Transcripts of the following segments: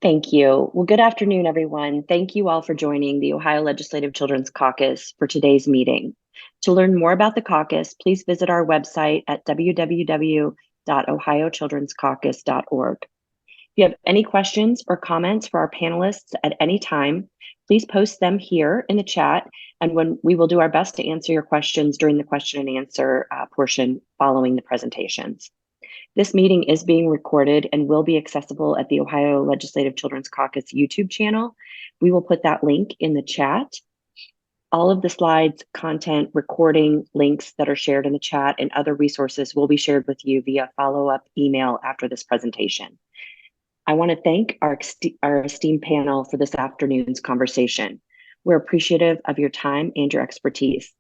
Thank you. Well, good afternoon, everyone. Thank you all for joining the Ohio Legislative Children's Caucus for today's meeting. To learn more about the caucus, please visit our website at www.ohiochildrenscaucus.org. If you have any questions or comments for our panelists at any time, please post them here in the chat, and when we will do our best to answer your questions during the question and answer portion following the presentations. This meeting is being recorded and will be accessible at the Ohio Legislative Children's Caucus YouTube channel. We will put that link in the chat. All of the slides, content, recording, links that are shared in the chat, and other resources will be shared with you via follow-up email after this presentation. I want to thank our esteemed panel for this afternoon's conversation. We're appreciative of your time and your expertise.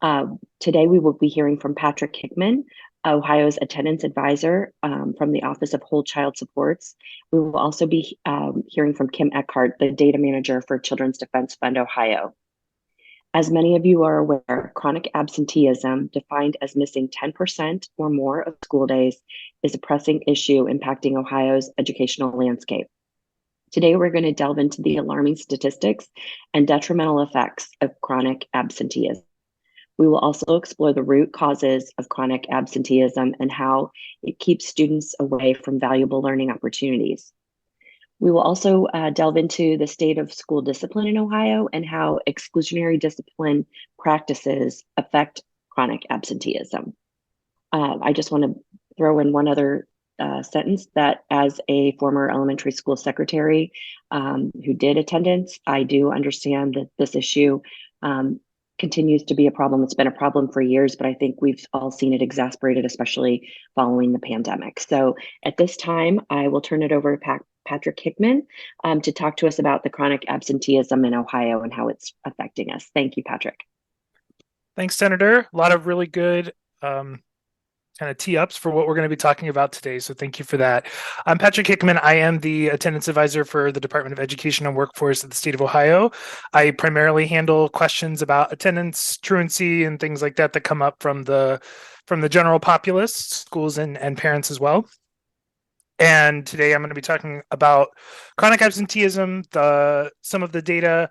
Today, we will be hearing from Patrick Hickman, Ohio's attendance advisor from the Office of Whole Child Supports. We will also be hearing from Kim Eckhart, the data manager for Children's Defense Fund Ohio. As many of you are aware, chronic absenteeism, defined as missing 10% or more of school days, is a pressing issue impacting Ohio's educational landscape. Today, we're going to delve into the alarming statistics and detrimental effects of chronic absenteeism. We will also explore the root causes of chronic absenteeism and how it keeps students away from valuable learning opportunities. We will also delve into the state of school discipline in Ohio and how exclusionary discipline practices affect chronic absenteeism. I just want to throw in one other sentence that as a former elementary school secretary who did attendance, I do understand that this issue continues to be a problem. It's been a problem for years, but I think we've all seen it exasperated, especially following the pandemic. So at this time, I will turn it over to Patrick Hickman to talk to us about the chronic absenteeism in Ohio and how it's affecting us. Thank you, Patrick. Thanks, Senator. A lot of really good kind of tee-ups for what we're going to be talking about today. So thank you for that. I'm Patrick Hickman. I am the attendance advisor for the Department of Education and Workforce of the state of Ohio. I primarily handle questions about attendance, truancy, and things like that that come up from the general populace, schools and parents as well. And today I'm going to be talking about chronic absenteeism, some of the data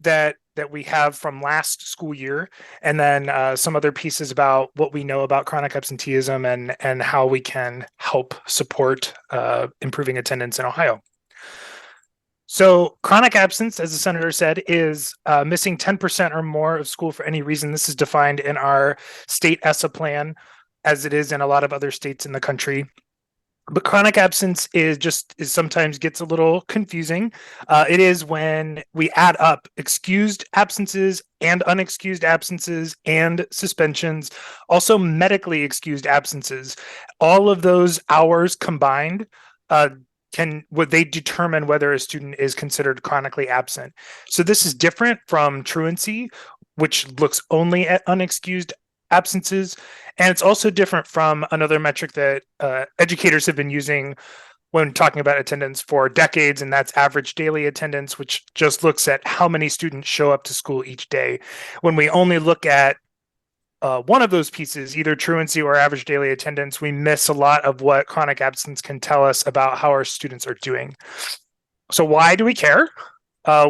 that we have from last school year, and then some other pieces about what we know about chronic absenteeism and how we can help support improving attendance in Ohio. So chronic absence, as the senator said, is missing 10% or more of school for any reason. This is defined in our state ESSA plan, as it is in a lot of other states in the country. But chronic absence is sometimes gets a little confusing. It is when we add up excused absences and unexcused absences and suspensions, also medically excused absences. All of those hours combined they determine whether a student is considered chronically absent. So this is different from truancy, which looks only at unexcused absences. And it's also different from another metric that educators have been using when talking about attendance for decades, and that's average daily attendance, which just looks at how many students show up to school each day. When we only look at one of those pieces, either truancy or average daily attendance, we miss a lot of what chronic absence can tell us about how our students are doing. So why do we care?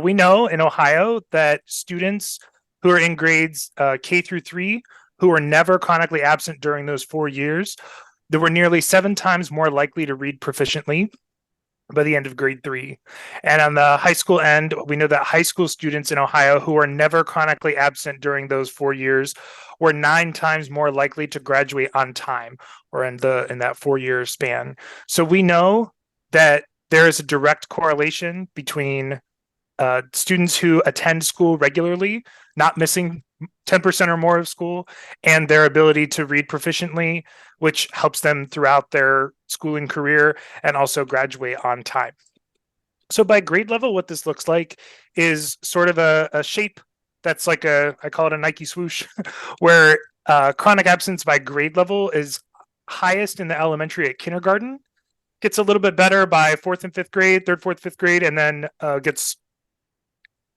We know in Ohio that students who are in grades K through 3 who were never chronically absent during those 4 years, they were nearly 7 times more likely to read proficiently by the end of grade 3. And on the high school end, we know that high school students in Ohio who were never chronically absent during those 4 years were 9 times more likely to graduate on time, or in that 4-year span. So we know that there is a direct correlation between students who attend school regularly, not missing 10% or more of school, and their ability to read proficiently, which helps them throughout their schooling career and also graduate on time. So by grade level, what this looks like is sort of a shape that's like I call it a Nike swoosh, where chronic absence by grade level is highest in the elementary at kindergarten, gets a little bit better by 4th and 5th grade, 3rd, 4th, 5th grade, and then gets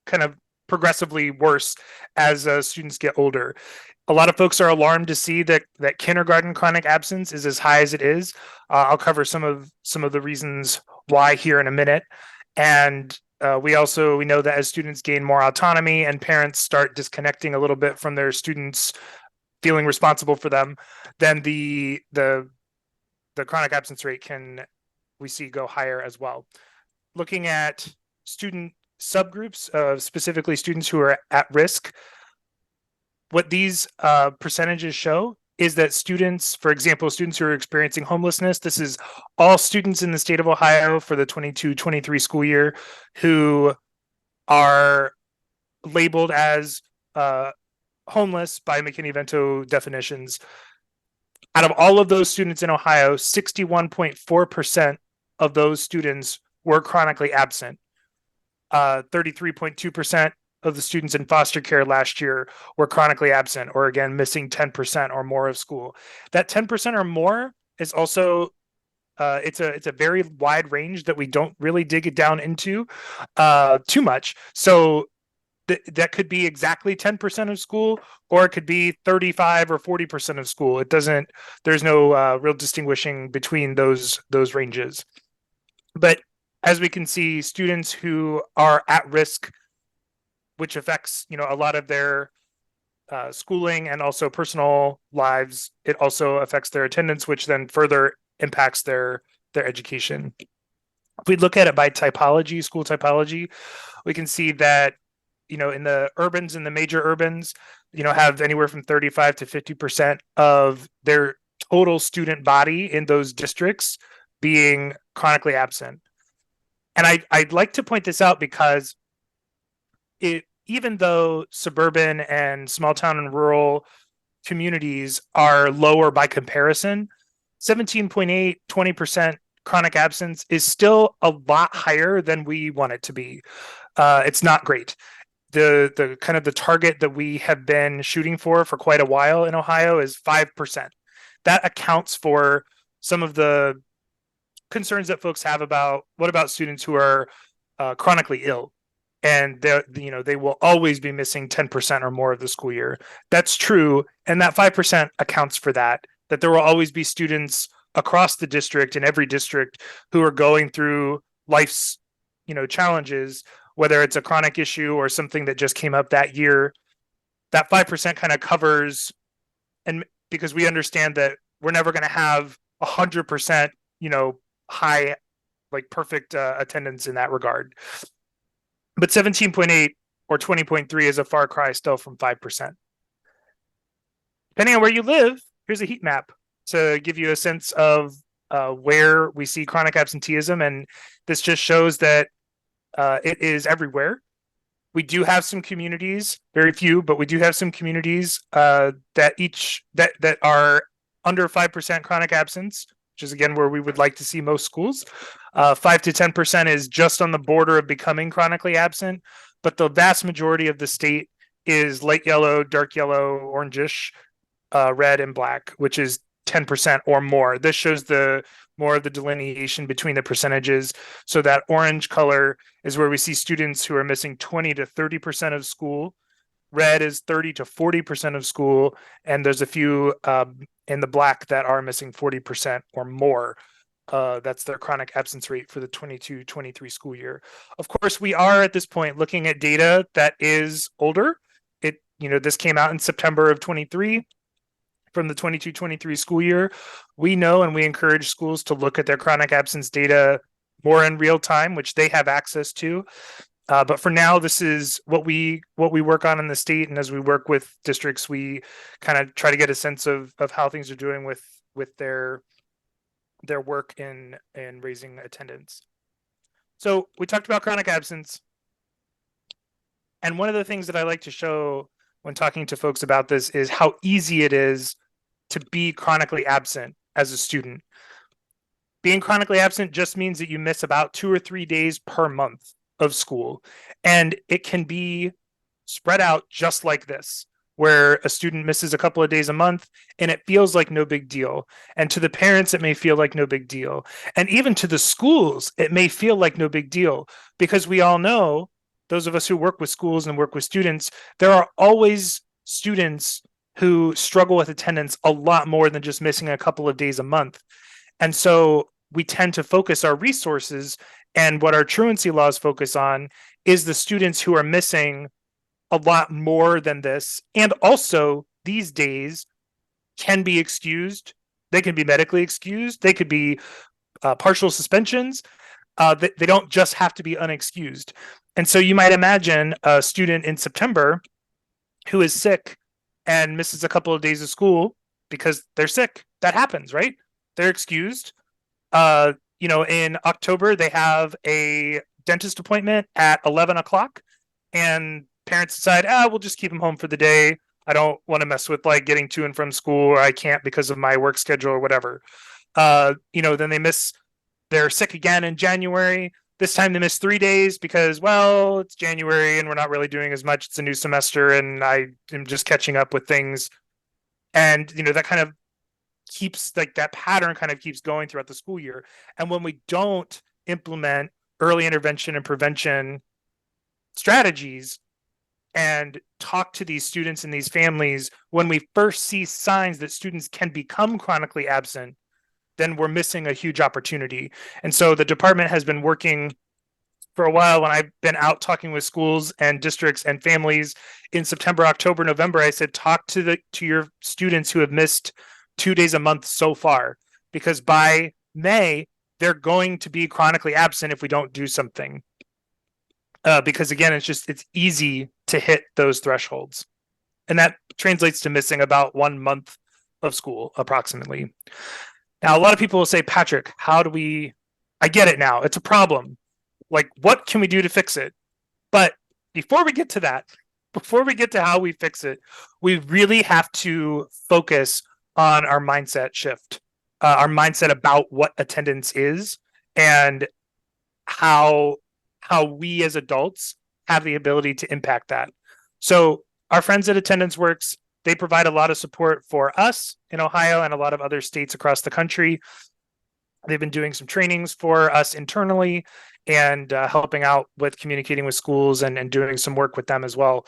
kind of progressively worse as students get older. A lot of folks are alarmed to see that kindergarten chronic absence is as high as it is. I'll cover some of the reasons why here in a minute. And we know that as students gain more autonomy and parents start disconnecting a little bit from their students feeling responsible for them, then the chronic absence rate we see go higher as well. Looking at student subgroups, specifically students who are at risk, what these percentages show is that students, for example, students who are experiencing homelessness, this is all students in the state of Ohio for the 22-23 school year who are labeled as homeless by McKinney-Vento definitions. Out of all of those students in Ohio, 61.4% of those students were chronically absent. 33.2% of the students in foster care last year were chronically absent, or again, missing 10% or more of school. That 10% or more is also it's a very wide range that we don't really dig it down into too much. So that could be exactly 10% of school, or it could be 35 or 40% of school. There's no real distinguishing between those ranges. But as we can see, students who are at risk, which affects, a lot of their schooling and also personal lives, it also affects their attendance, which then further impacts their education. If we look at it by typology, school typology, we can see that, in the urbans and the major urbans, have anywhere from 35 to 50% of their total student body in those districts being chronically absent. And I'd like to point this out because even though suburban and small town and rural communities are lower by comparison, 17.8, 20% chronic absence is still a lot higher than we want it to be. It's not great. The kind of the target that we have been shooting for quite a while in Ohio is 5%. That accounts for some of the concerns that folks have about what about students who are chronically ill, and they will always be missing 10% or more of the school year. That's true, and that 5% accounts for that there will always be students across the district, in every district, who are going through life's challenges, whether it's a chronic issue or something that just came up that year. That 5% kind of covers, and because we understand that we're never going to have 100% high, like perfect attendance in that regard. But 17.8 or 20.3 is a far cry still from 5%. Depending on where you live, here's a heat map to give you a sense of where we see chronic absenteeism. And this just shows that it is everywhere. We do have some communities, very few, but we do have some communities that are under 5% chronic absence, which is again where we would like to see most schools. 5 to 10% is just on the border of becoming chronically absent, but the vast majority of the state is light yellow, dark yellow, orangish, red, and black, which is 10% or more. This shows more of the delineation between the percentages. So that orange color is where we see students who are missing 20 to 30% of school. Red is 30 to 40% of school, and there's a few in the black that are missing 40% or more. That's their chronic absence rate for the 22-23 school year. Of course, we are at this point looking at data that is older. This came out in September of 23 from the 22-23 school year. We know, and we encourage schools to look at their chronic absence data more in real time, which they have access to. But for now, this is what we work on in the state, and as we work with districts, we kind of try to get a sense of how things are doing with their work in raising attendance. So we talked about chronic absence, and one of the things that I like to show when talking to folks about this is how easy it is to be chronically absent as a student. Being chronically absent just means that you miss about 2 or 3 days per month of school, and it can be spread out just like this, where a student misses a couple of days a month and it feels like no big deal. And to the parents, it may feel like no big deal. And even to the schools, it may feel like no big deal, because we all know, those of us who work with schools and work with students, there are always students who struggle with attendance a lot more than just missing a couple of days a month. And so we tend to focus our resources, and what our truancy laws focus on is the students who are missing a lot more than this, and also these days can be excused. They can be medically excused. They could be partial suspensions. They don't just have to be unexcused. And so you might imagine a student in September who is sick and misses a couple of days of school because they're sick. That happens, right? They're excused. In October, they have a dentist appointment at 11 o'clock, and parents decide, we'll just keep them home for the day. I don't want to mess with like getting to and from school, or I can't because of my work schedule or whatever. Then they're sick again in January. This time they miss 3 days because, well, it's January and we're not really doing as much. It's a new semester and I am just catching up with things. And, that kind of keeps that pattern kind of keeps going throughout the school year. And when we don't implement early intervention and prevention strategies and talk to these students and these families, when we first see signs that students can become chronically absent, then we're missing a huge opportunity. And so the department has been working for a while. When I've been out talking with schools and districts and families in September, October, November, I said, talk to your students who have missed 2 days a month so far, because by May, they're going to be chronically absent if we don't do something. Because again, it's easy to hit those thresholds. And that translates to missing about 1 month of school approximately. Now, a lot of people will say, Patrick, I get it now. It's a problem. Like, what can we do to fix it? But before we get to that, before we get to how we fix it, we really have to focus on our mindset shift, our mindset about what attendance is and how we as adults have the ability to impact that. So our friends at Attendance Works, they provide a lot of support for us in Ohio and a lot of other states across the country. They've been doing some trainings for us internally and helping out with communicating with schools and doing some work with them as well.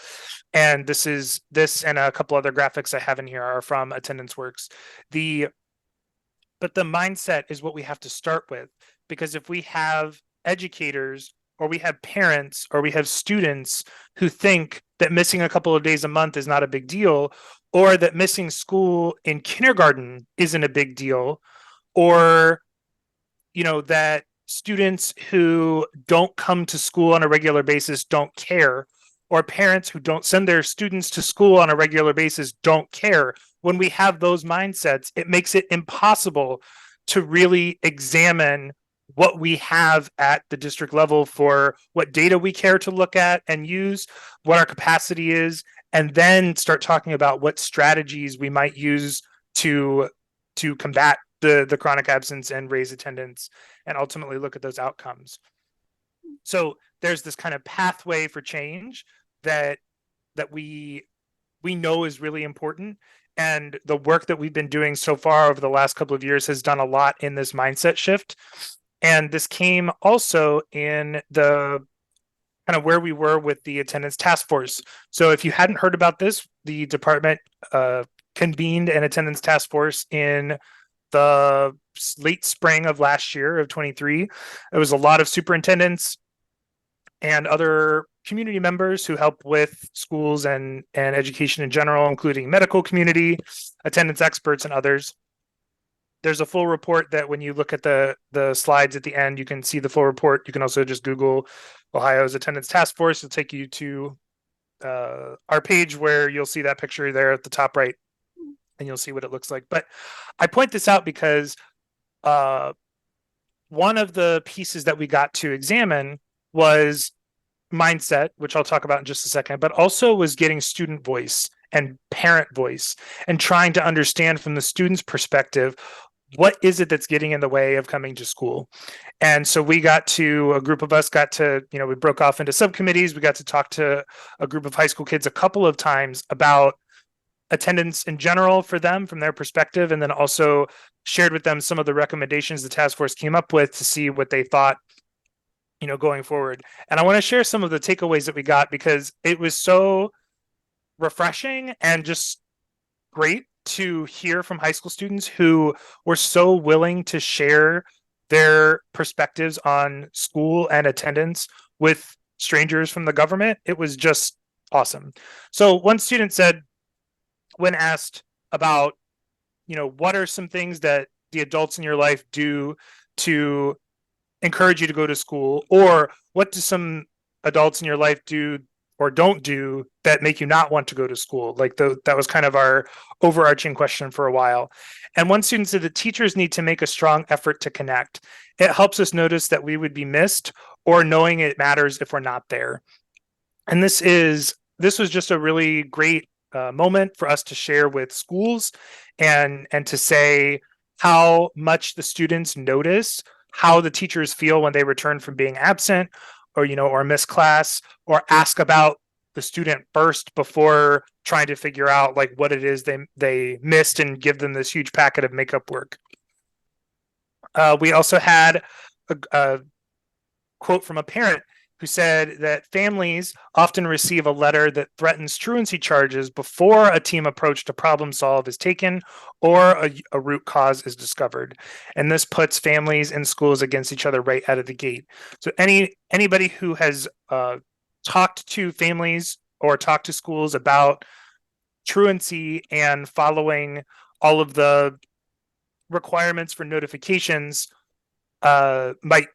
And this and a couple other graphics I have in here are from Attendance Works. But the mindset is what we have to start with, because if we have educators or we have parents or we have students who think that missing a couple of days a month is not a big deal, or that missing school in kindergarten isn't a big deal, or that students who don't come to school on a regular basis don't care, or parents who don't send their students to school on a regular basis don't care. When we have those mindsets, it makes it impossible to really examine what we have at the district level for what data we care to look at and use, what our capacity is, and then start talking about what strategies we might use to combat the chronic absence and raise attendance and ultimately look at those outcomes. So there's this kind of pathway for change that we know is really important. And the work that we've been doing so far over the last couple of years has done a lot in this mindset shift. And this came also in the kind of where we were with the attendance task force. So if you hadn't heard about this, the department convened an attendance task force in the late spring of last year of 23. It was a lot of superintendents and other community members who help with schools and education in general, including medical community, attendance experts, and others. There's a full report that when you look at the slides at the end, you can see the full report. You can also just Google Ohio's attendance task force. It'll take you to our page where you'll see that picture there at the top right, and you'll see what it looks like. But I point this out because one of the pieces that we got to examine was mindset, which I'll talk about in just a second, but also was getting student voice and parent voice and trying to understand from the student's perspective, what is it that's getting in the way of coming to school? And so a group of us got to, we broke off into subcommittees. We got to talk to a group of high school kids a couple of times about attendance in general for them from their perspective, and then also shared with them some of the recommendations the task force came up with to see what they thought going forward. And I want to share some of the takeaways that we got, because it was so refreshing and just great to hear from high school students who were so willing to share their perspectives on school and attendance with strangers from the government. It was just awesome. So one student said, when asked about, what are some things that the adults in your life do to encourage you to go to school, or what do some adults in your life do or don't do that make you not want to go to school? Like that was kind of our overarching question for a while. And one student said that teachers need to make a strong effort to connect. It helps us notice that we would be missed, or knowing it matters if we're not there. And this was just a really great moment for us to share with schools, and to say how much the students notice how the teachers feel when they return from being absent, or miss class, or ask about the student first before trying to figure out like what it is they missed, and give them this huge packet of makeup work. We also had a quote from a parent who said that families often receive a letter that threatens truancy charges before a team approach to problem solve is taken, or a root cause is discovered. And this puts families and schools against each other right out of the gate. So anybody who has talked to families or talked to schools about truancy and following all of the requirements for notifications might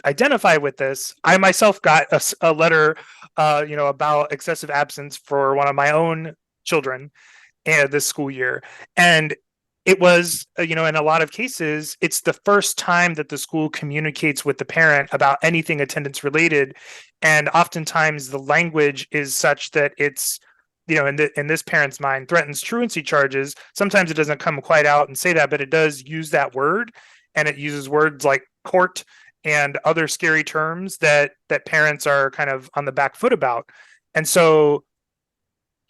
identify with this. I myself got a letter, about excessive absence for one of my own children this school year, and it was, in a lot of cases, it's the first time that the school communicates with the parent about anything attendance related, and oftentimes the language is such that it's, in this parent's mind, threatens truancy charges. Sometimes it doesn't come quite out and say that, but it does use that word, and it uses words like court and other scary terms that parents are kind of on the back foot about. And so,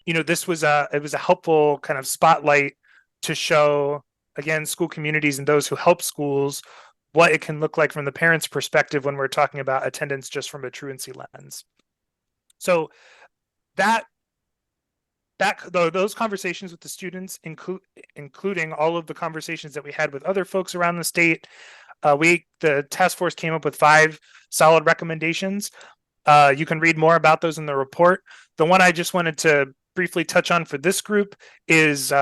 this was it was a helpful kind of spotlight to show, again, school communities and those who help schools what it can look like from the parents' perspective when we're talking about attendance just from a truancy lens. So those conversations with the students, including all of the conversations that we had with other folks around the state, the task force came up with 5 solid recommendations. You can read more about those in the report. The one I just wanted to briefly touch on for this group is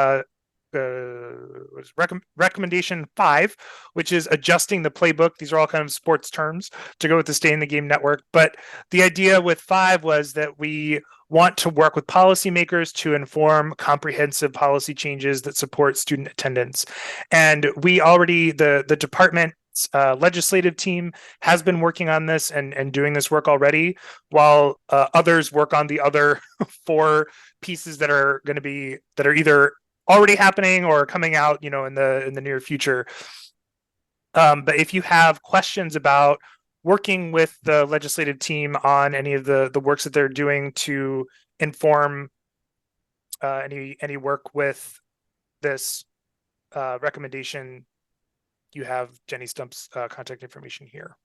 recommendation 5, which is adjusting the playbook. These are all kind of sports terms to go with the Stay in the Game network. But the idea with 5 was that we want to work with policymakers to inform comprehensive policy changes that support student attendance. And we already, the department's legislative team has been working on this and doing this work already, while others work on the other 4 pieces that are either already happening or coming out, in the near future. But if you have questions about working with the legislative team on any of the works that they're doing to inform any work with this recommendation, you have Jenny Stump's contact information here.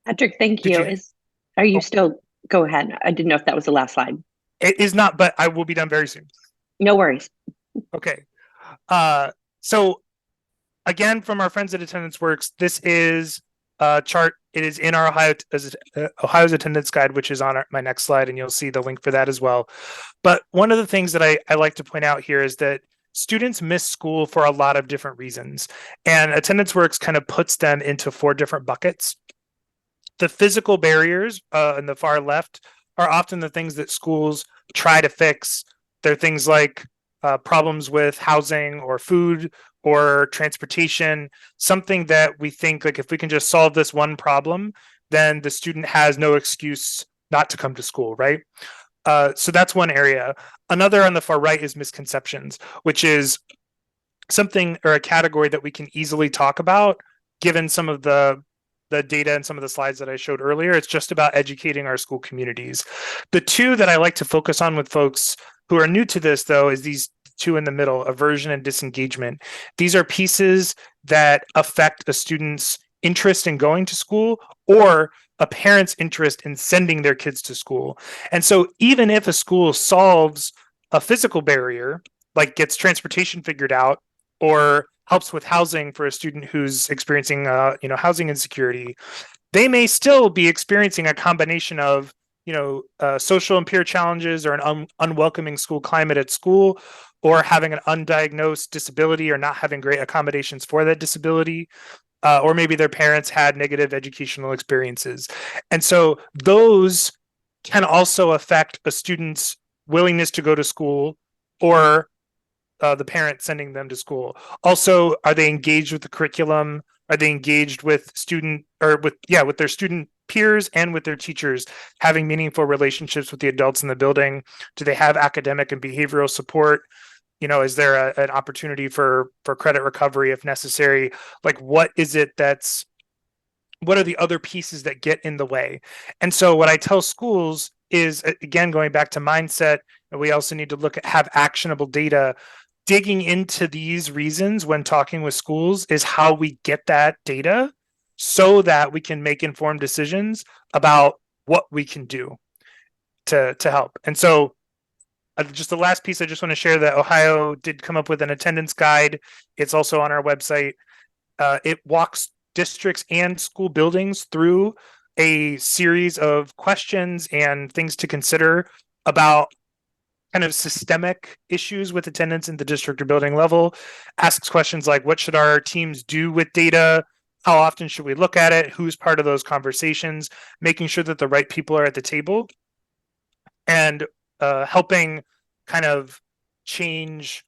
Patrick, thank you. Are you still? Go ahead. I didn't know if that was the last slide. It is not, but I will be done very soon. No worries. Okay. So again, from our friends at Attendance Works, this is a chart. It is in our Ohio's attendance guide, which is on my next slide, and you'll see the link for that as well. But one of the things that I like to point out here is that students miss school for a lot of different reasons, and Attendance Works kind of puts them into 4 different buckets. The physical barriers in the far left are often the things that schools try to fix. They're things like problems with housing or food or transportation, something that we think like if we can just solve this one problem, then the student has no excuse not to come to school, right? So that's one area. Another on the far right is misconceptions, which is something or a category that we can easily talk about given some of the data and some of the slides that I showed earlier. It's just about educating our school communities. The 2 that I like to focus on with folks who are new to this, though, is these 2 in the middle: aversion and disengagement. These are pieces that affect a student's interest in going to school or a parent's interest in sending their kids to school. And so even if a school solves a physical barrier, like gets transportation figured out or helps with housing for a student who's experiencing, housing insecurity, they may still be experiencing a combination of, social and peer challenges or an unwelcoming school climate at school, or having an undiagnosed disability or not having great accommodations for that disability. Or maybe their parents had negative educational experiences. And so those can also affect a student's willingness to go to school, or the parent sending them to school. Also, are they engaged with the curriculum? Are they engaged with with their student peers and with their teachers, having meaningful relationships with the adults in the building? Do they have academic and behavioral support? Is there an opportunity for credit recovery if necessary? Like, what are the other pieces that get in the way? And so what I tell schools is, again, going back to mindset, and we also need to have actionable data. Digging into these reasons when talking with schools is how we get that data so that we can make informed decisions about what we can do to help. And so just the last piece, I just want to share that Ohio did come up with an attendance guide. It's also on our website. It walks districts and school buildings through a series of questions and things to consider about kind of systemic issues with attendance in the district or building level. Asks questions like, what should our teams do with data? How often should we look at it? Who's part of those conversations? Making sure that the right people are at the table, and helping kind of change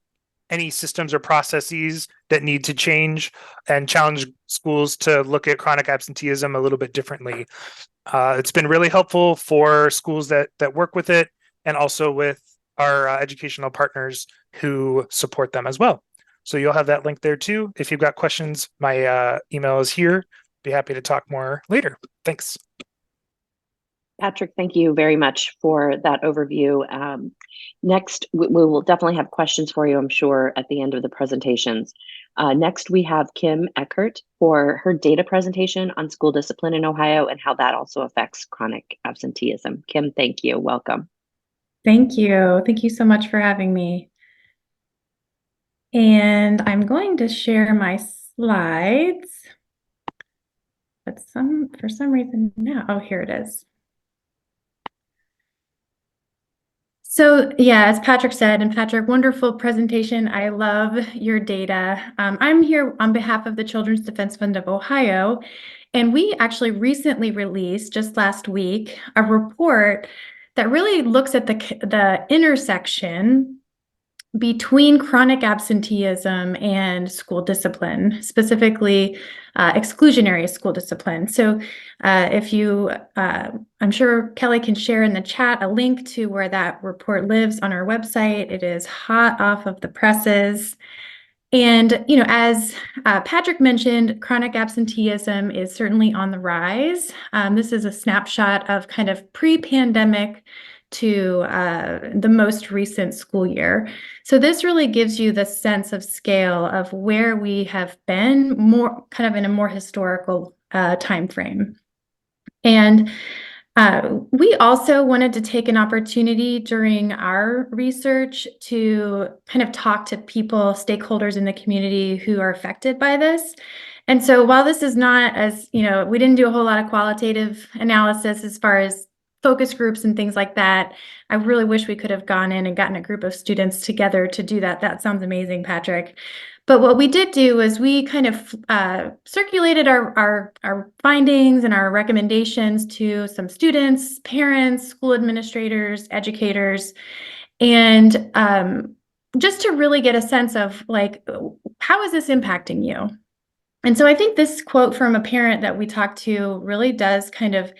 any systems or processes that need to change, and challenge schools to look at chronic absenteeism a little bit differently. It's been really helpful for schools that work with it, and also with our educational partners who support them as well. So you'll have that link there too. If you've got questions, my email is here. Be happy to talk more later. Thanks. Patrick, thank you very much for that overview. Next, we will definitely have questions for you, I'm sure, at the end of the presentations. Next, we have Kim Eckert for her data presentation on school discipline in Ohio and how that also affects chronic absenteeism. Kim, thank you. Welcome. Thank you. Thank you so much for having me. And I'm going to share my slides. But for some reason now, oh, here it is. So yeah, as Patrick said, and Patrick, wonderful presentation. I love your data. I'm here on behalf of the Children's Defense Fund of Ohio, and we actually recently released, just last week, a report that really looks at the intersection between chronic absenteeism and school discipline, specifically exclusionary school discipline. So if you, I'm sure Kelly can share in the chat a link to where that report lives on our website. It is hot off of the presses. And, as Patrick mentioned, chronic absenteeism is certainly on the rise. This is a snapshot of kind of pre-pandemic to the most recent school year. So this really gives you the sense of scale of where we have been, more kind of in a more historical time frame. And we also wanted to take an opportunity during our research to kind of talk to people, stakeholders in the community who are affected by this. And so while this is not as, we didn't do a whole lot of qualitative analysis as far as focus groups and things like that, I really wish we could have gone in and gotten a group of students together to do that. That sounds amazing, Patrick. But what we did do is we kind of circulated our findings and our recommendations to some students, parents, school administrators, educators, and just to really get a sense of like, how is this impacting you? And so I think this quote from a parent that we talked to really does kind of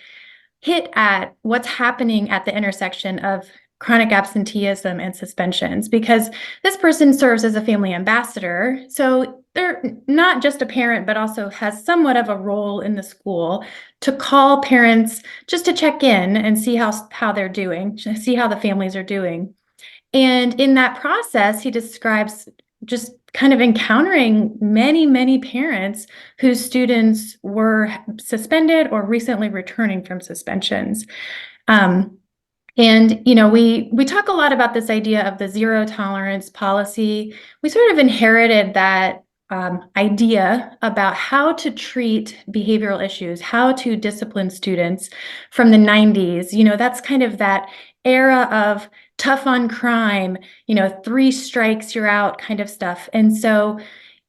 hit at what's happening at the intersection of chronic absenteeism and suspensions, because this person serves as a family ambassador. So they're not just a parent, but also has somewhat of a role in the school to call parents just to check in and see how they're doing, see how the families are doing. And in that process, he describes just kind of encountering many, many parents whose students were suspended or recently returning from suspensions. And, we talk a lot about this idea of the zero tolerance policy. We sort of inherited that idea about how to treat behavioral issues, how to discipline students from the 90s. That's kind of that era of tough on crime, 3 strikes, you're out kind of stuff. And so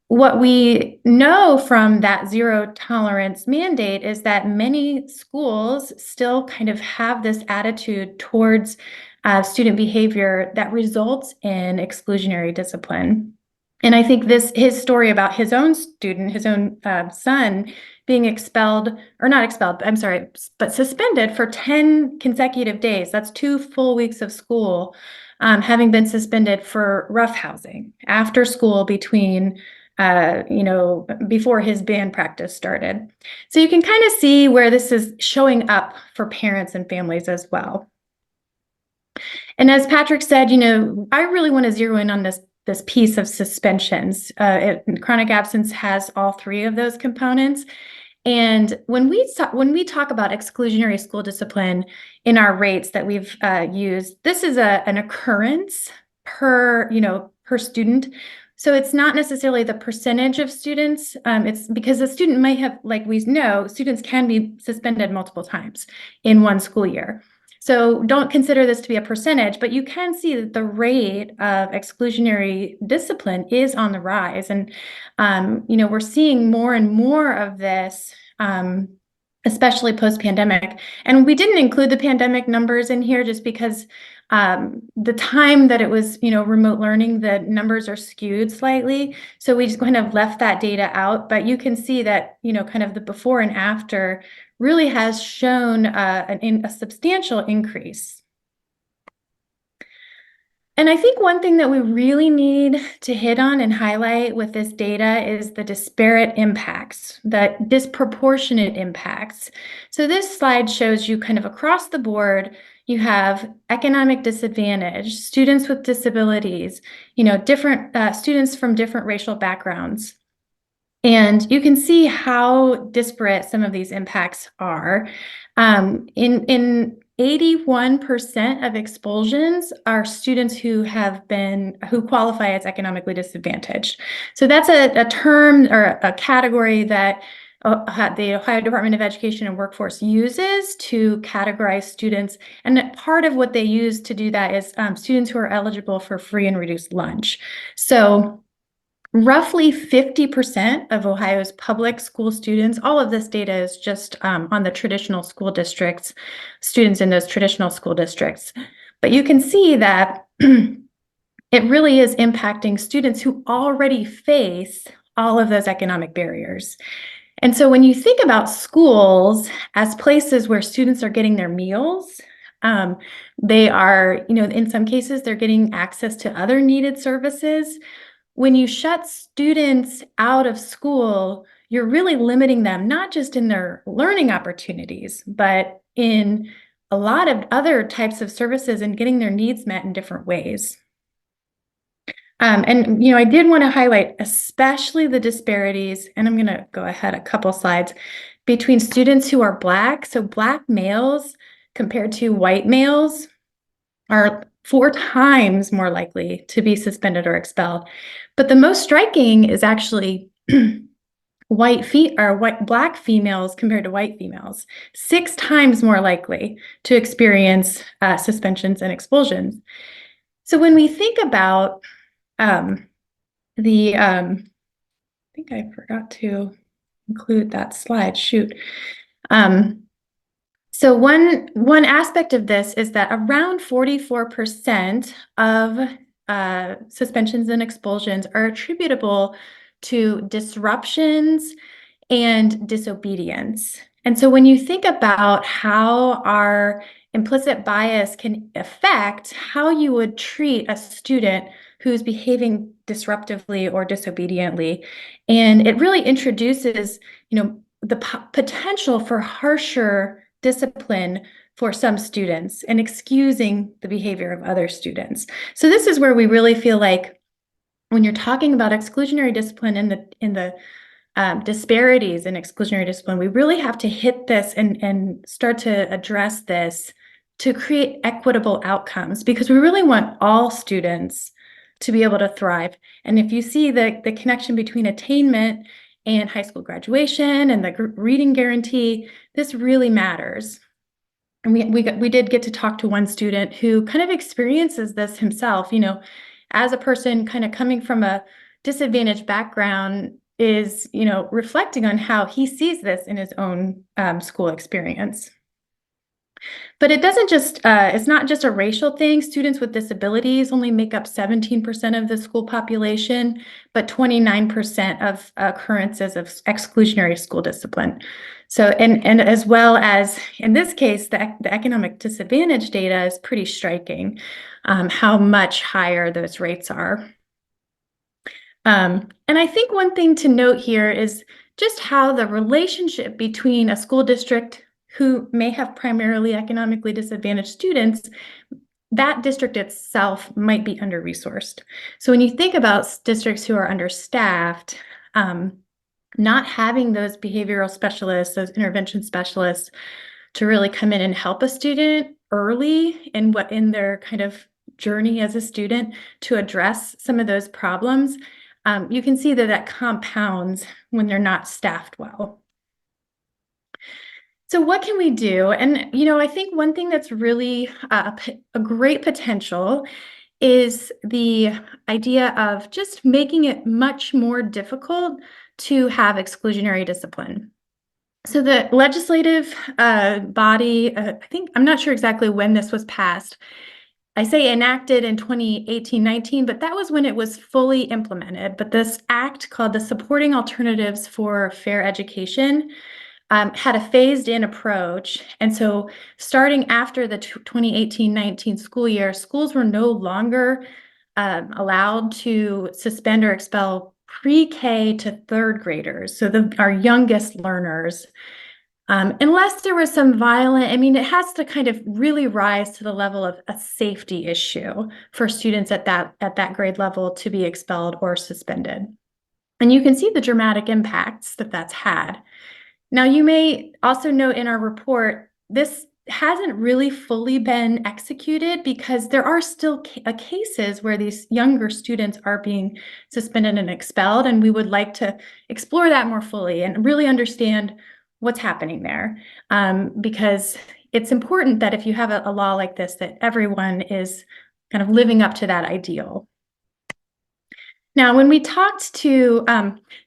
what we know from that zero tolerance mandate is that many schools still kind of have this attitude towards student behavior that results in exclusionary discipline. And I think his story about his own student, his own son being expelled, or not expelled, I'm sorry, but suspended for 10 consecutive days. That's 2 full weeks of school, having been suspended for roughhousing after school between before his band practice started. So you can kind of see where this is showing up for parents and families as well. And as Patrick said, I really want to zero in on this piece of suspensions. Chronic absence has all 3 of those components. And when we talk about exclusionary school discipline in our rates that we've used, this is an occurrence per student. So it's not necessarily the percentage of students. It's because a student might have, like we know, students can be suspended multiple times in one school year. So don't consider this to be a percentage, but you can see that the rate of exclusionary discipline is on the rise. And, we're seeing more and more of this, especially post-pandemic. And we didn't include the pandemic numbers in here just because the time that it was, remote learning, the numbers are skewed slightly. So we just kind of left that data out, but you can see that, kind of the before and after really has shown a substantial increase. And I think one thing that we really need to hit on and highlight with this data is the disparate impacts, the disproportionate impacts. So this slide shows you kind of across the board, you have economic disadvantage, students with disabilities, different students from different racial backgrounds. And you can see how disparate some of these impacts are. In 81% of expulsions are students who qualify as economically disadvantaged. So that's a term or a category that the Ohio Department of Education and Workforce uses to categorize students. And part of what they use to do that is students who are eligible for free and reduced lunch. So roughly 50% of Ohio's public school students, all of this data is just on the traditional school districts, students in those traditional school districts. But you can see that it really is impacting students who already face all of those economic barriers. And so when you think about schools as places where students are getting their meals, they are, in some cases, they're getting access to other needed services. When you shut students out of school, you're really limiting them, not just in their learning opportunities, but in a lot of other types of services and getting their needs met in different ways. I did want to highlight especially the disparities, and I'm going to go ahead a couple slides, between students who are Black. So Black males compared to white males are 4 times more likely to be suspended or expelled. But the most striking is actually Black females compared to white females, 6 times more likely to experience suspensions and expulsions. So when we think about I think I forgot to include that slide, shoot. So one aspect of this is that around 44% of suspensions and expulsions are attributable to disruptions and disobedience. And so when you think about how our implicit bias can affect how you would treat a student who's behaving disruptively or disobediently, and it really introduces, the potential for harsher discipline for some students and excusing the behavior of other students. So this is where we really feel like when you're talking about exclusionary discipline in the disparities in exclusionary discipline, we really have to hit this and start to address this to create equitable outcomes, because we really want all students to be able to thrive. And if you see the connection between attainment and high school graduation and the reading guarantee, this really matters. And we did get to talk to one student who kind of experiences this himself, as a person kind of coming from a disadvantaged background, is, reflecting on how he sees this in his own school experience. But it doesn't just, it's not just a racial thing. Students with disabilities only make up 17% of the school population, but 29% of occurrences of exclusionary school discipline. So, and as well as, in this case, the economic disadvantage data is pretty striking, how much higher those rates are. And I think one thing to note here is just how the relationship between a school district who may have primarily economically disadvantaged students, that district itself might be under-resourced. So when you think about districts who are understaffed, not having those behavioral specialists, those intervention specialists to really come in and help a student early in their kind of journey as a student to address some of those problems, you can see that compounds when they're not staffed well. So what can we do? And, I think one thing that's really a great potential is the idea of just making it much more difficult to have exclusionary discipline. So the legislative body, I'm not sure exactly when this was passed. I say enacted in 2018-19, but that was when it was fully implemented. But this act called the Supporting Alternatives for Fair Education had a phased-in approach. And so starting after the 2018-19 school year, schools were no longer allowed to suspend or expel pre-K to third graders, so our youngest learners, unless there was some violent, it has to kind of really rise to the level of a safety issue for students at that grade level to be expelled or suspended. And you can see the dramatic impacts that that's had. Now, you may also note in our report, this hasn't really fully been executed because there are still cases where these younger students are being suspended and expelled, and we would like to explore that more fully and really understand what's happening there, because it's important that if you have a law like this, that everyone is kind of living up to that ideal. Now, when we talked to,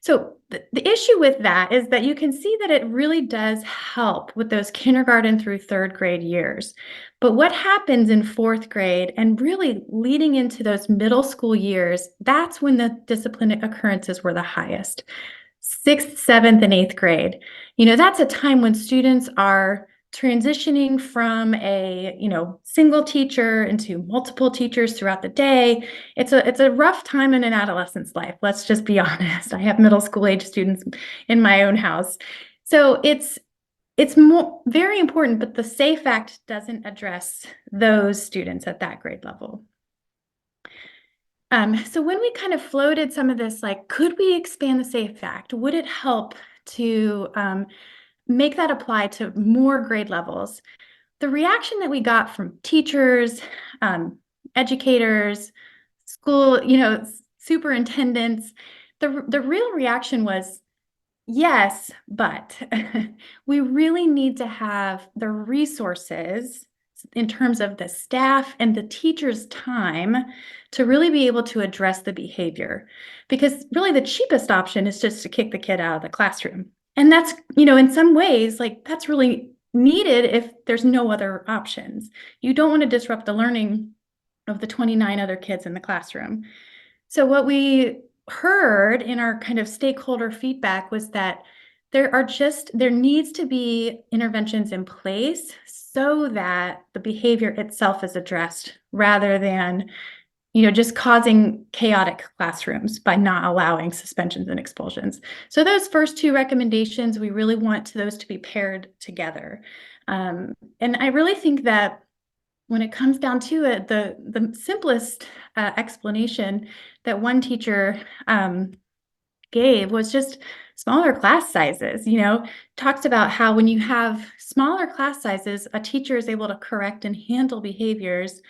so the issue with that is that you can see that it really does help with those kindergarten through third grade years. But what happens in fourth grade and really leading into those middle school years, that's when the discipline occurrences were the highest. 6th, 7th, and 8th grade. That's a time when students are transitioning from a single teacher into multiple teachers throughout the day. It's a rough time in an adolescent's life. Let's just be honest. I have middle school age students in my own house. So it's very important, but the SAFE Act doesn't address those students at that grade level. So when we kind of floated some of this, could we expand the SAFE Act? Would it help to make that apply to more grade levels? The reaction that we got from teachers, educators, school, superintendents, the real reaction was, yes, but we really need to have the resources in terms of the staff and the teachers' time to really be able to address the behavior. Because really the cheapest option is just to kick the kid out of the classroom. And that's, in some ways, that's really needed if there's no other options. You don't want to disrupt the learning of the 29 other kids in the classroom. So what we heard in our kind of stakeholder feedback was that there needs to be interventions in place so that the behavior itself is addressed rather than, just causing chaotic classrooms by not allowing suspensions and expulsions. So those first two recommendations, we really want those to be paired together. And I really think that when it comes down to it, the simplest explanation that one teacher gave was just smaller class sizes. Talks about how when you have smaller class sizes, a teacher is able to correct and handle behaviors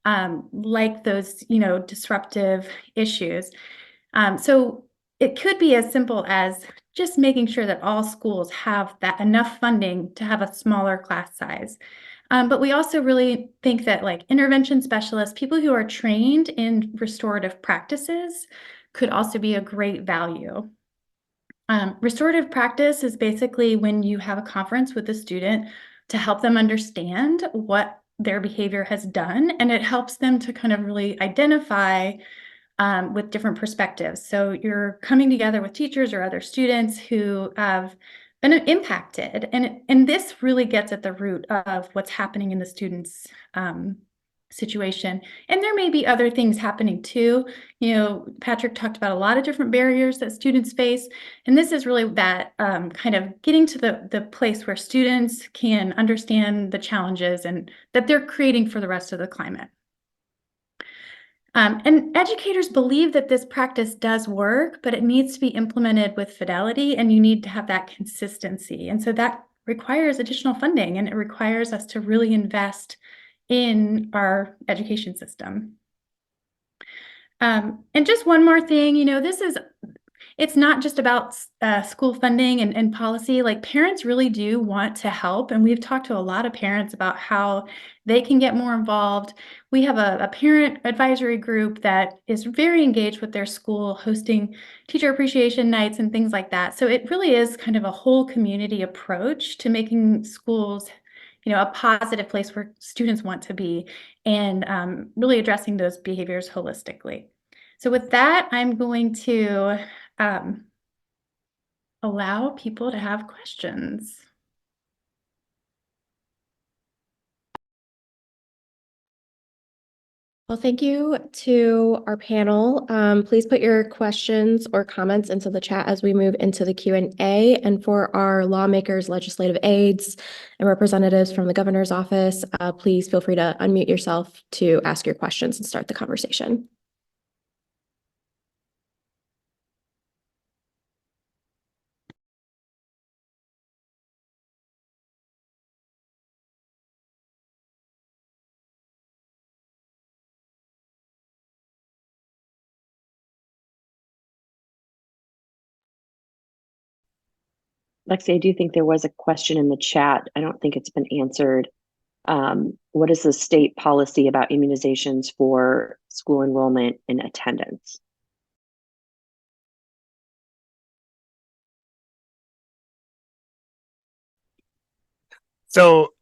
like those, disruptive issues. So it could be as simple as just making sure that all schools have that enough funding to have a smaller class size. But we also really think that like intervention specialists, people who are trained in restorative practices, could also be a great value. Restorative practice is basically when you have a conference with a student to help them understand what their behavior has done, and it helps them to kind of really identify with different perspectives. So you're coming together with teachers or other students who have been impacted, and this really gets at the root of what's happening in the student's situation. And there may be other things happening too. Patrick talked about a lot of different barriers that students face, and this is really that kind of getting to the place where students can understand the challenges and that they're creating for the rest of the climate. And educators believe that this practice does work, but it needs to be implemented with fidelity, and you need to have that consistency. And so that requires additional funding, and it requires us to really invest in our education system. And just one more thing, it's not just about school funding and policy. Like, parents really do want to help, and we've talked to a lot of parents about how they can get more involved. We have a parent advisory group that is very engaged with their school, hosting teacher appreciation nights and things like that. So it really is kind of a whole community approach to making schools, a positive place where students want to be, and really addressing those behaviors holistically. So with that, I'm going to allow people to have questions. Well, thank you to our panel. Please put your questions or comments into the chat as we move into the Q&A. And for our lawmakers, legislative aides, and representatives from the governor's office, please feel free to unmute yourself to ask your questions and start the conversation. Lexi, I do think there was a question in the chat. I don't think it's been answered. What is the state policy about immunizations for school enrollment and attendance? So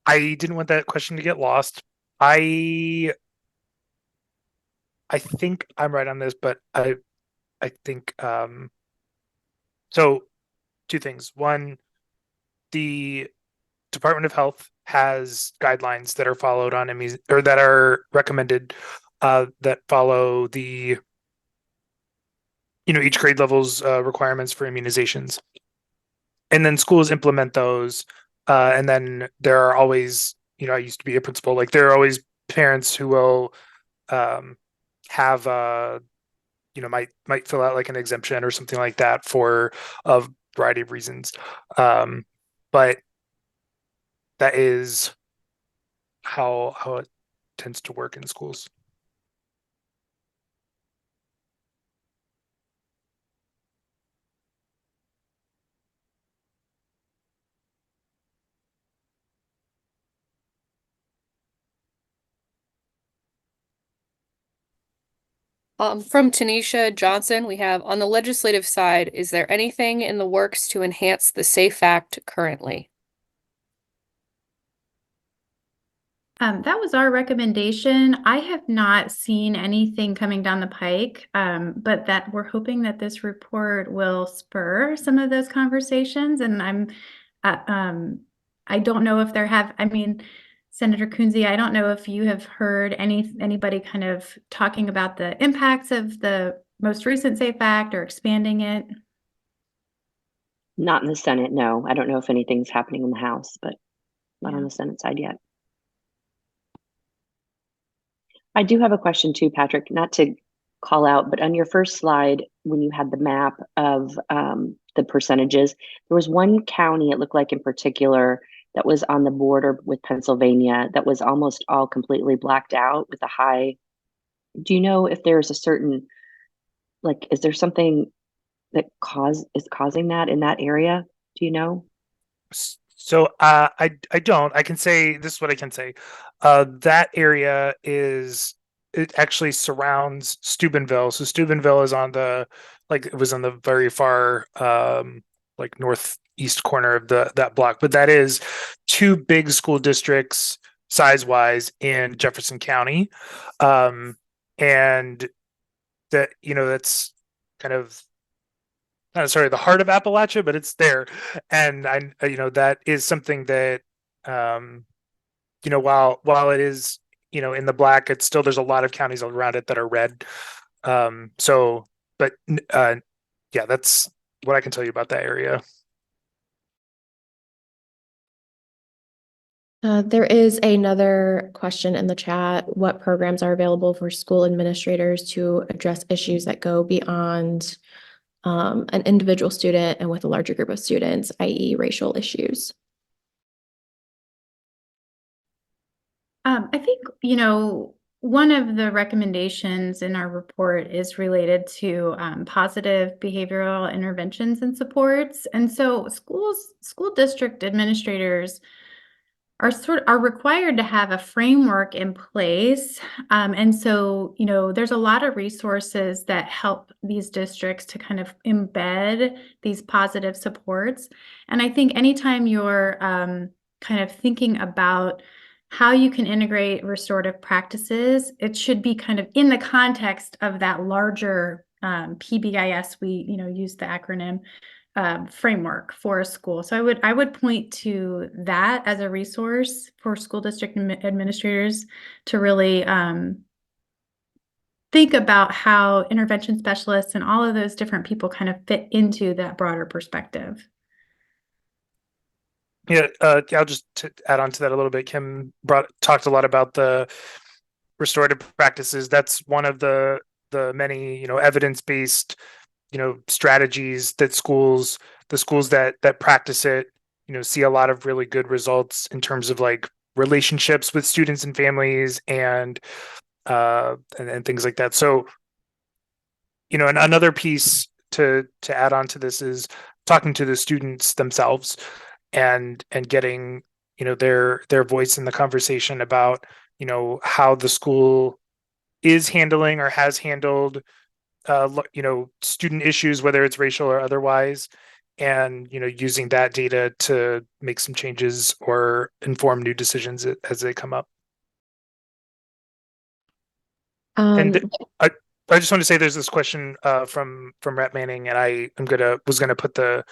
I didn't want that question to get lost. I think I'm right on this, but I think so two things. One, the Department of Health has guidelines that are followed on or that are recommended that follow the each grade level's requirements for immunizations. And then schools implement those. And then there are always, I used to be a principal, like there are always parents who will have might fill out like an exemption or something like that for a variety of reasons. But that is how it tends to work in schools. From Tanisha Johnson, we have, on the legislative side, is there anything in the works to enhance the SAFE Act currently? That was our recommendation. I have not seen anything coming down the pike, but that we're hoping that this report will spur some of those conversations. And I don't know if Senator Kunze, I don't know if you have heard anybody kind of talking about the impacts of the most recent SAFE Act or expanding it. Not in the Senate, no. I don't know if anything's happening in the House, but not on the Senate side yet. I do have a question too, Patrick, not to call out, but on your first slide, when you had the map of the percentages, there was one county, it looked like in particular, that was on the border with Pennsylvania that was almost all completely blacked out with a high. Do you know if there's a certain, like, is there something that is causing that in that area? Do you know? So I don't. I can say this is what I can say. That area it actually surrounds Steubenville. So Steubenville is on the it was on the very far like northeast corner of that block. But that is two big school districts size wise in Jefferson County. And that, that's kind of not necessarily the heart of Appalachia, but it's there. And that is something that, while it is, in the black, it's still, there's a lot of counties around it that are red. Yeah, that's what I can tell you about that area. There is another question in the chat. What programs are available for school administrators to address issues that go beyond an individual student and with a larger group of students, i.e. racial issues? I think, one of the recommendations in our report is related to positive behavioral interventions and supports. And so school district administrators are required to have a framework in place. And so, there's a lot of resources that help these districts to kind of embed these positive supports. And I think anytime you're kind of thinking about how you can integrate restorative practices, it should be kind of in the context of that larger PBIS. We, use the acronym framework for a school. So I would point to that as a resource for school district administrators to really think about how intervention specialists and all of those different people kind of fit into that broader perspective. Yeah, I'll just add on to that a little bit. Kim talked a lot about the restorative practices. That's one of the many, evidence-based, strategies that the schools that practice it, see a lot of really good results in terms of like relationships with students and families and things like that. So, and another piece to add on to this is talking to the students themselves and getting, their voice in the conversation about, how the school is handling or has handled student issues, whether it's racial or otherwise, and using that data to make some changes or inform new decisions as they come up. And I just want to say there's this question from Rep Manning, and I was gonna put the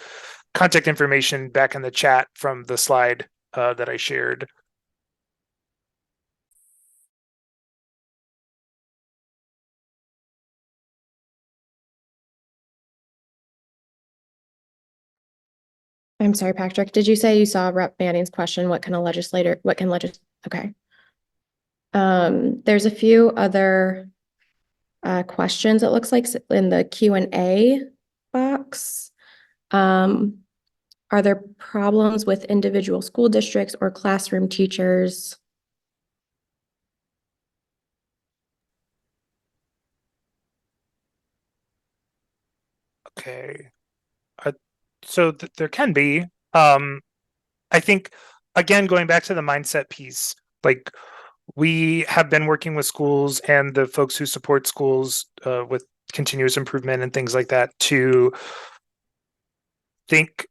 contact information back in the chat from the slide that I shared. I'm sorry, Patrick, did you say you saw Rep Manning's question? Okay. There's a few other questions, it looks like, in the Q&A box. Are there problems with individual school districts or classroom teachers? Okay. So there can be. I think, again, going back to the mindset piece, like we have been working with schools and the folks who support schools with continuous improvement and things like that to think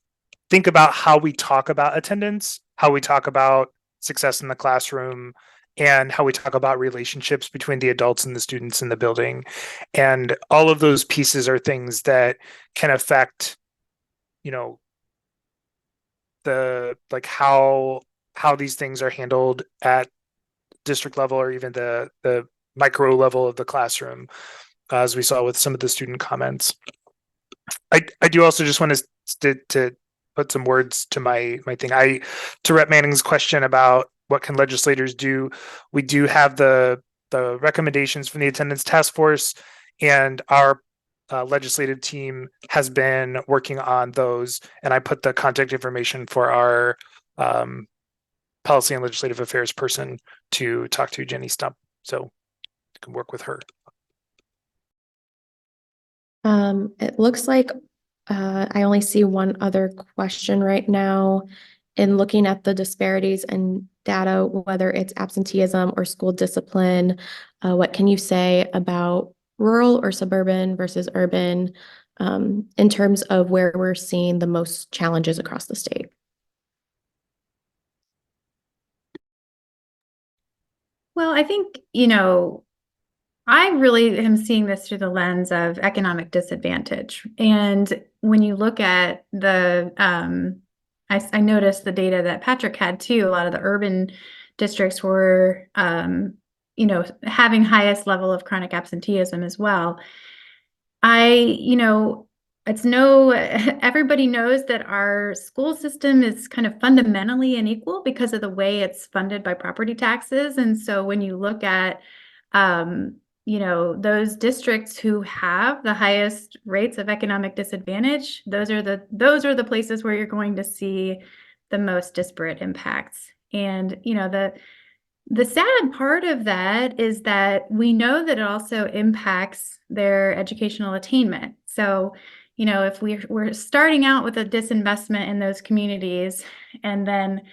about how we talk about attendance, how we talk about success in the classroom, and how we talk about relationships between the adults and the students in the building. And all of those pieces are things that can affect, the how these things are handled at district level or even the micro level of the classroom, as we saw with some of the student comments. I do also just want to put some words to my thing. To Rep Manning's question about what can legislators do, we do have the recommendations from the attendance task force, and our legislative team has been working on those. And I put the contact information for our policy and legislative affairs person to talk to, Jenny Stump. So you can work with her. It looks like I only see one other question right now. In looking at the disparities in data, whether it's absenteeism or school discipline, what can you say about rural or suburban versus urban in terms of where we're seeing the most challenges across the state? Well, I think, I really am seeing this through the lens of economic disadvantage. And when you look at the, I noticed the data that Patrick had too, a lot of the urban districts were, having highest level of chronic absenteeism as well. Everybody knows that our school system is kind of fundamentally unequal because of the way it's funded by property taxes. And so when you look at, those districts who have the highest rates of economic disadvantage, those are the places where you're going to see the most disparate impacts. And, the sad part of that is that we know that it also impacts their educational attainment. So, if we're starting out with a disinvestment in those communities, and then,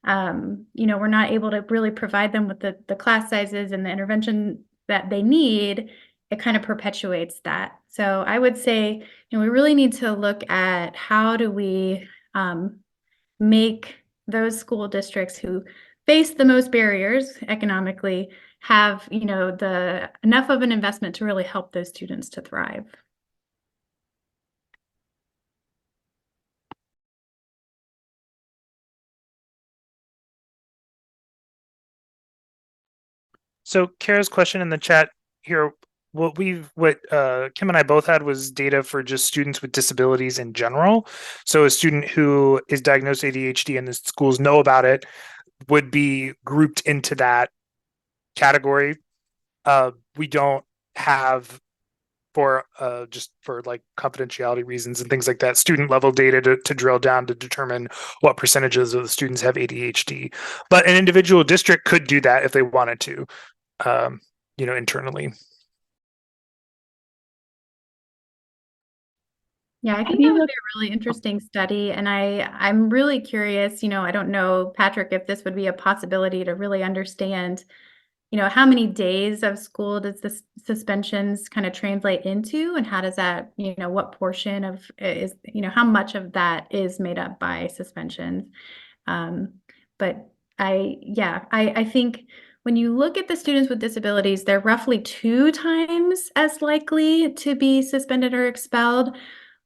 we're not able to really provide them with the class sizes and the intervention that they need, it kind of perpetuates that. So I would say, we really need to look at how do we make those school districts who face the most barriers economically have, the enough of an investment to really help those students to thrive. So Kara's question in the chat here, what Kim and I both had was data for just students with disabilities in general. So a student who is diagnosed ADHD and the schools know about it would be grouped into that category. We don't have, just for like confidentiality reasons and things like that, student level data to drill down to determine what percentages of the students have ADHD. But an individual district could do that if they wanted to, internally. Yeah, I think that would be a really interesting study. And I'm really curious, I don't know, Patrick, if this would be a possibility to really understand, how many days of school does the suspensions kind of translate into, and how does that, what portion of is, how much of that is made up by suspensions. But I think when you look at the students with disabilities, they're roughly 2 times as likely to be suspended or expelled,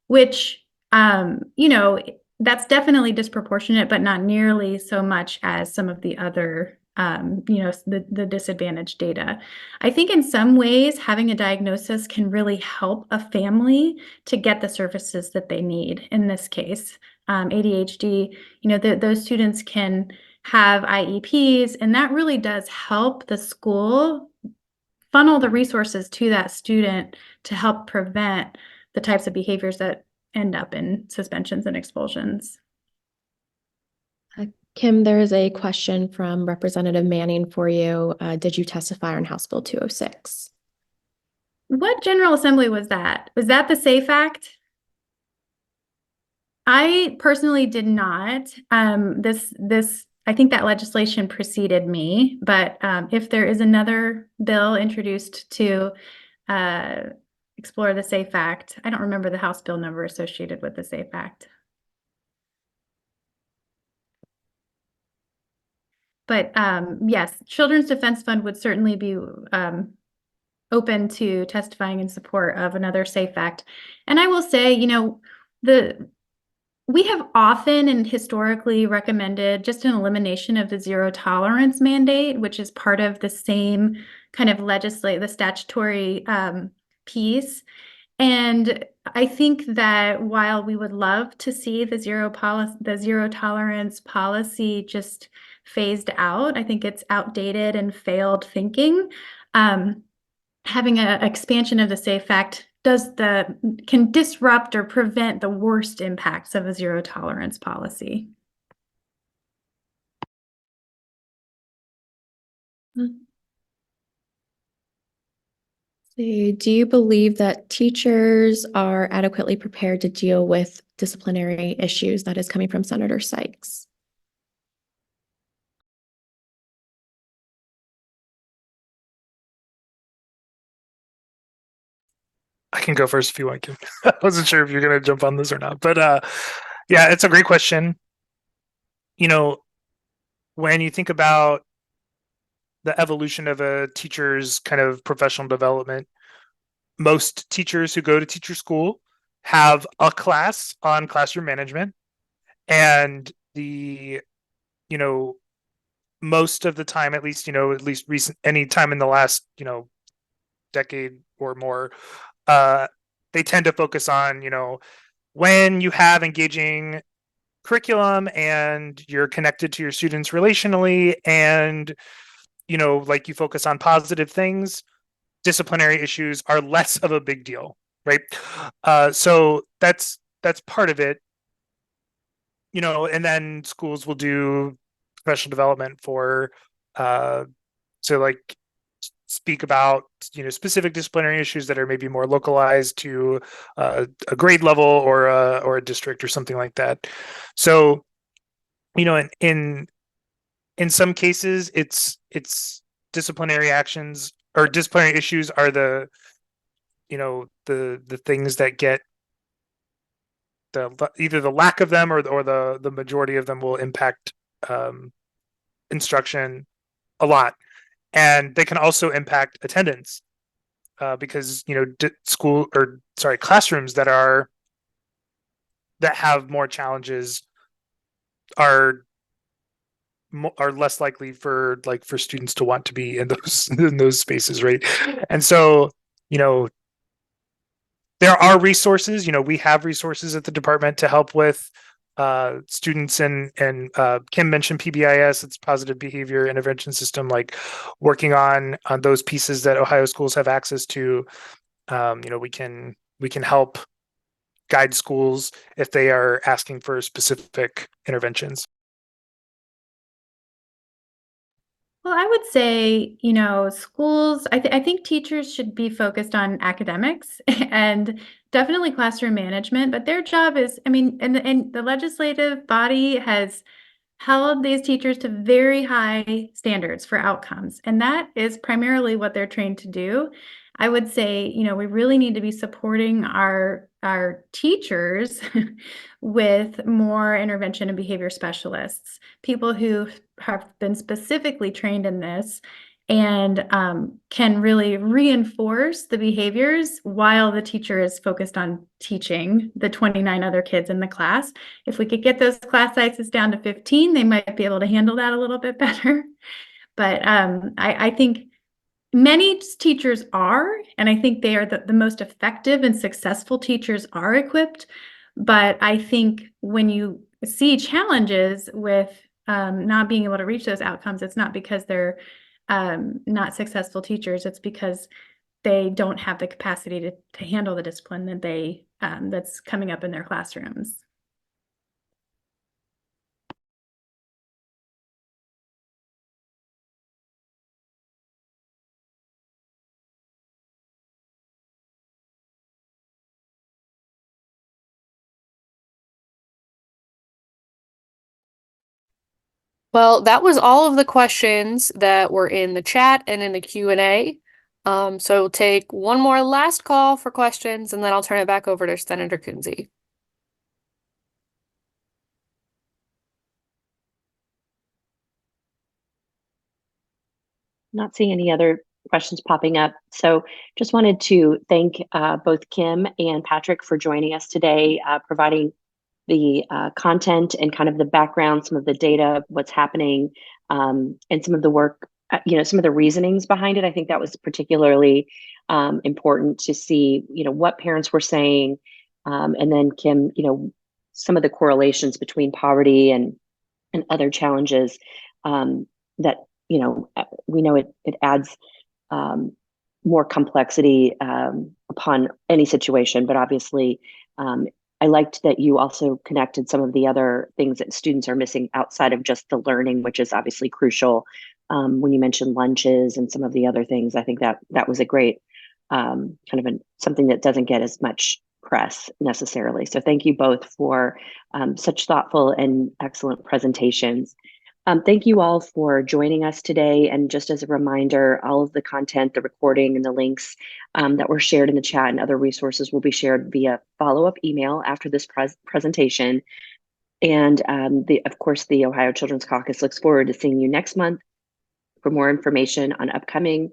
which, that's definitely disproportionate, but not nearly so much as some of the other, the disadvantaged data. I think in some ways, having a diagnosis can really help a family to get the services that they need. In this case, ADHD, those students can have IEPs, and that really does help the school funnel the resources to that student to help prevent the types of behaviors that end up in suspensions and expulsions. Kim, there is a question from Representative Manning for you. Did you testify on House Bill 206? What General Assembly was that? Was that the SAFE Act? I personally did not. I think that legislation preceded me, but if there is another bill introduced to explore the SAFE Act, I don't remember the House bill number associated with the SAFE Act. But yes, Children's Defense Fund would certainly be open to testifying in support of another SAFE Act. And I will say, we have often and historically recommended just an elimination of the zero tolerance mandate, which is part of the same kind of the statutory piece. And I think that while we would love to see the zero tolerance policy just phased out, I think it's outdated and failed thinking. Having an expansion of the SAFE Act can disrupt or prevent the worst impacts of a zero tolerance policy. Do you believe that teachers are adequately prepared to deal with disciplinary issues? That is coming from Senator Sykes. I can go first if you want to. I wasn't sure if you're going to jump on this or not, but yeah, it's a great question. You know, when you think about the evolution of a teacher's kind of professional development, most teachers who go to teacher school have a class on classroom management, and most of the time, at least recent, any time in the last decade or more, they tend to focus on when you have engaging curriculum and you're connected to your students relationally, and like you focus on positive things, disciplinary issues are less of a big deal, right? So that's part of it, and then schools will do professional development for to like speak about specific disciplinary issues that are maybe more localized to a grade level or a district or something like that. So in some cases it's disciplinary actions or disciplinary issues are the the things that get either the lack of them or the majority of them will impact instruction a lot, and they can also impact attendance because classrooms that have more challenges are less likely for students to want to be in those spaces, right? And so there are resources. We have resources at the department to help with students, and Kim mentioned PBIS, it's positive behavior intervention system, like working on those pieces that Ohio schools have access to. We can help guide schools if they are asking for specific interventions. Well, I would say, schools, I think teachers should be focused on academics and definitely classroom management, but their job is, and the legislative body has held these teachers to very high standards for outcomes, and that is primarily what they're trained to do. I would say, we really need to be supporting our teachers with more intervention and behavior specialists, people who have been specifically trained in this and can really reinforce the behaviors while the teacher is focused on teaching the 29 other kids in the class. If we could get those class sizes down to 15, they might be able to handle that a little bit better. But I think many teachers are, and I think they are the most effective and successful teachers are equipped. But I think when you see challenges with not being able to reach those outcomes, it's not because they're not successful teachers. It's because they don't have the capacity to handle the discipline that that's coming up in their classrooms. Well, that was all of the questions that were in the chat and in the Q&A. So we'll take one more last call for questions, and then I'll turn it back over to Senator Kunze. Not seeing any other questions popping up. So just wanted to thank both Kim and Patrick for joining us today, providing the content and kind of the background, some of the data, what's happening, and some of the work, some of the reasonings behind it. I think that was particularly important to see, what parents were saying. And then Kim, some of the correlations between poverty and other challenges that, we know it adds more complexity upon any situation, but obviously I liked that you also connected some of the other things that students are missing outside of just the learning, which is obviously crucial, when you mentioned lunches and some of the other things. I think that was a great something that doesn't get as much press necessarily. So thank you both for such thoughtful and excellent presentations. Thank you all for joining us today. And just as a reminder, all of the content, the recording and the links that were shared in the chat and other resources will be shared via follow-up email after this presentation. And of course, the Ohio Children's Caucus looks forward to seeing you next month. For more information on upcoming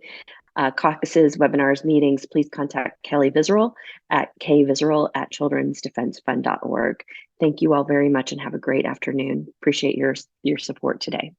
caucuses, webinars, meetings, please contact Kelly Visual at kvisual@childrensdefensefund.org. Thank you all very much and have a great afternoon. Appreciate your support today.